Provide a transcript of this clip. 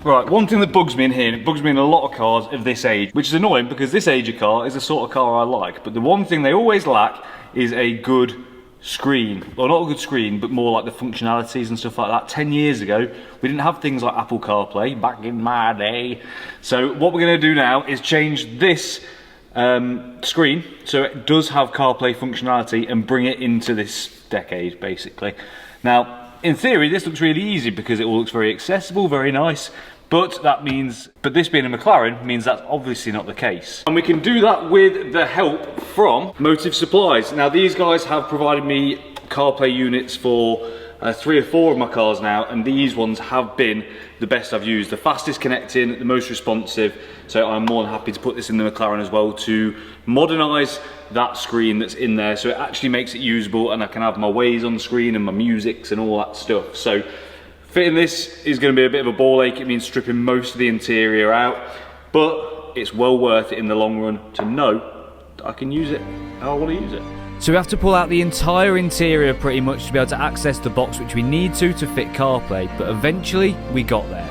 Right, one thing that bugs me in here, and it bugs me in a lot of cars of this age, which is annoying because this age of car is the sort of car I like, but the one thing they always lack is a good screen. Well, not a good screen, but more like the functionalities and stuff like that. 10 years ago, we didn't have things like Apple CarPlay, back in my day. So what we're going to do now is change this screen so it does have CarPlay functionality and bring it into this decade, basically. Now, in theory, this looks really easy because it all looks very accessible, very nice, but this being a McLaren means that's obviously not the case. And we can do that with the help from Motivesupplies. Now, these guys have provided me CarPlay units for 3 or 4 of my cars now, and these ones have been the best I've used, the fastest connecting, the most responsive, so I'm more than happy to put this in the McLaren as well to modernise that screen that's in there, so it actually makes it usable and I can have my Waze on the screen and my musics and all that stuff. So fitting this is going to be a bit of a ball ache. It means stripping most of the interior out, but it's well worth it in the long run to know that I can use it how I want to use it. So we have to pull out the entire interior pretty much to be able to access the box, which we need to fit CarPlay, but eventually we got there.